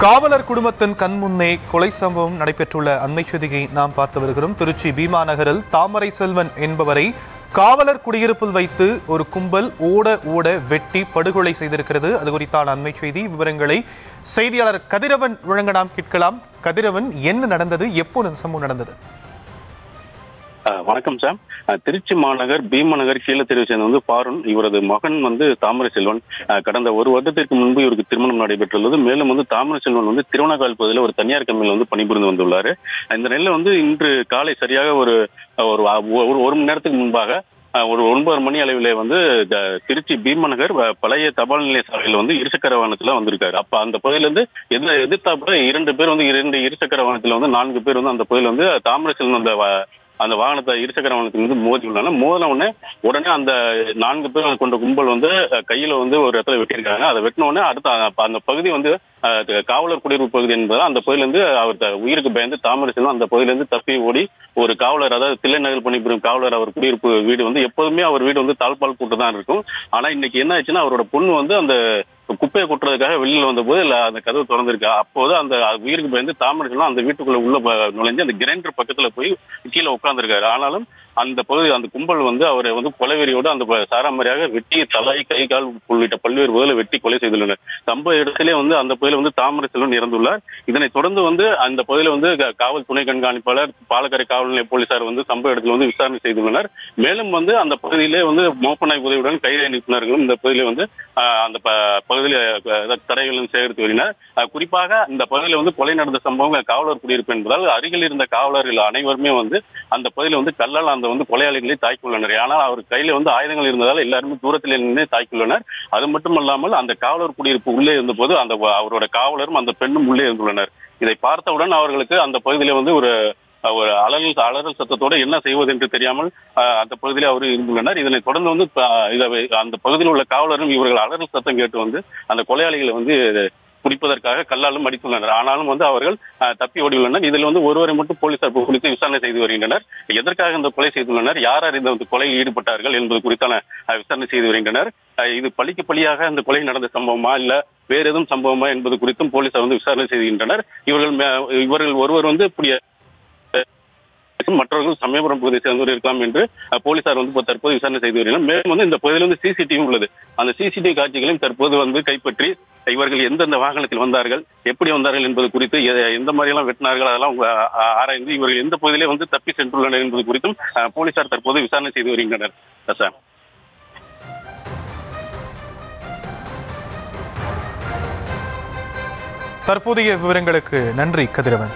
காவலர் குடும்பத்தின் கண்முன்னே கொலை சம்பவம் நடைபெற்றுள்ள அண்மை செய்தியை நாம் பார்த்து வருகிறோம். திருச்சி பீமா நகரில் தாமரை செல்வன் என்பவரை காவலர் குடியிருப்பில் வைத்து ஒரு கும்பல் ஓட வெட்டி படுகொலை செய்திருக்கிறது. அது குறித்தான அண்மை செய்தி விவரங்களை செய்தியாளர் கதிரவன் வழங்க நாம் கேட்கலாம். கதிரவன், என்ன நடந்தது? எப்போ இந்த சம்பவம் நடந்தது? வணக்கம் சார். திருச்சி மாநகர் பீமா நகர் கீழே தெருவை சேர்ந்த பாருன், இவரது மகன் தாமரை செல்வன். கடந்த ஒரு வருடத்திற்கு முன்பு இவருக்கு திருமணம் நடைபெற்றுள்ளது. மேலும் தாமரை செல்வன் திருவண்ணாமலை பகுதியில் ஒரு தனியார் கம்பெனியில் பணிபுரிந்து வந்துள்ளார். இந்த நிலையில இன்று காலை சரியாக ஒரு மணி நேரத்துக்கு முன்பாக ஒரு 9 மணி அளவில் திருச்சி பீமா நகர் பழைய தபால் நிலைய சாலையில் இருசக்கர வாகனத்துல வந்திருக்காரு. அப்ப அந்த பகுதியிலிருந்து எதிர்த்தாப்புல 2 பேர் 2 இருசக்கர வாகனத்துல 4 பேர் அந்த பகுதியில் தாமரை செல்வன் அந்த வாகனத்தை இருசக்கர வாகனத்துக்கு மோதி உடனே அந்த 4 பேர் கொண்ட கும்பல் கையில ஒரு இடத்துல வெட்டியிருக்காங்க. அதை வெட்டின உடனே அடுத்த அந்த பகுதி காவலர் குடியிருப்பு பகுதி என்பதால் அந்த பகுதியிலிருந்து அவர் உயிருக்கு பயந்து தாமரை செல்வன் அந்த பகுதியிலிருந்து தப்பி ஓடி ஒரு காவலர், அதாவது தில்லை நகர் பணிபுரியும் காவலர் அவர் குடியிருப்பு வீடு எப்போதுமே அவர் வீடு தாழ்பால் கூட்டு தான் இருக்கும். ஆனா இன்னைக்கு என்ன ஆச்சுன்னா, அவரோட பொண்ணு அந்த குப்பையை கொட்டுறதுக்காக வெளியில் வந்தபோது அந்த கதவு திறந்திருக்கா. அப்போது அந்த உயிருக்கு பயந்து தாமரை செல்வன் அந்த வீட்டுக்குள்ள உள்ள நுழைஞ்சு அந்த கிரைண்டர் பக்கத்துல போய் கீழே உட்கார்ந்துருக்காரு. ஆனாலும் அந்த பகுதி அந்த கும்பல் அவரை கொலைவெறியோடு அந்த சாராமரியாக வெட்டி தலை, கை, கால் உள்ளிட்ட பல்வேறு பகுதியில் வெட்டி கொலை செய்துள்ளனர். சம்பவ இடத்திலே அந்த பகுதியில் தாமரை செல்வன் இறந்துள்ளார். இதனை தொடர்ந்து அந்த பகுதியில் காவல் துணை கண்காணிப்பாளர், பாலக்கரை காவல் நிலைய போலீசார் சம்பவ இடத்தில் விசாரணை செய்துள்ளனர். மேலும் அந்த பகுதியிலே மோப்பநாய் உதவியுடன் கைதை நிபுணர்களும் இந்த பகுதியில அந்த பகுதியில் தடைகளும் சேகரித்து வருகின்றனர். குறிப்பாக இந்த பகுதியில் கொலை நடந்த சம்பவம் காவலர் குடியிருப்பு என்பதால் அருகில் இருந்த காவலர்கள் அனைவருமே அந்த பகுதியில் கல்லால் அந்த கொலையாளிகளை தாக்கியுள்ளனர். ஆனால் அவர் கையில ஆயுதங்கள் இருந்ததால் எல்லாருமே தூரத்தில் நின்று தாக்கியுள்ளனர். அது மட்டுமல்லாமல் அந்த காவலர் குடியிருப்பு உள்ளே இருந்தபோது அவரோட காவலரும் அந்த பெண்ணும் உள்ளே இருந்துள்ளனர். இதை பார்த்தவுடன் அவர்களுக்கு அந்த பகுதியில ஒரு அலறல் சத்தத்தோட என்ன செய்வது என்று தெரியாமல் அந்த பகுதியிலே அவர் இருந்துள்ளனர். இதனை தொடர்ந்து அந்த பகுதியில் உள்ள காவலரும் இவர்கள் அலறல் சத்தம் கேட்டு அந்த கொலையாளிகளை பிடிப்பதற்காக கல்லாலும் அடித்துள்ளனர். ஆனாலும் அவர்கள் தப்பி ஓடியுள்ளனர். இதில் ஒருவரை மட்டும் போலீசார் குறித்து விசாரணை செய்து வருகின்றனர். எதற்காக இந்த கொலை செய்துள்ளனர், யார் இந்த கொலையில் ஈடுபட்டார்கள் என்பது குறித்தான விசாரணை செய்து வருகின்றனர். இது பழிக்கு பழியாக இந்த கொலை நடந்த சம்பவமா இல்ல வேறு எதுவும் சம்பவமா என்பது குறித்தும் போலீசார் விசாரணை செய்கின்றனர். இவர்கள் ஒருவர் புதிய மற்றவர்கள் சமயபுரம் பகுதியை சேர்ந்தவர் இருக்கலாம் என்று போலீசார் தற்போது விசாரணை செய்து வருகிறார். மேலும் இந்த பகுதியில் சிசிடிவி உள்ளது. அந்த சிசிடிவி காட்சிகளையும் தற்போது கைப்பற்றி இவர்கள் எந்தெந்த வாகனத்தில் வந்தார்கள், எப்படி வந்தார்கள் என்பது குறித்து, எந்த மாதிரி எல்லாம் வெட்டினார்கள் அதெல்லாம் ஆராய்ந்து இவர்கள் எந்த பகுதியிலே தப்பி சென்றுள்ளனர் என்பது குறித்தும் போலீசார் தற்போது விசாரணை செய்து வருகின்றனர். தற்போதைய விவரங்களுக்கு நன்றி கதிரவன்.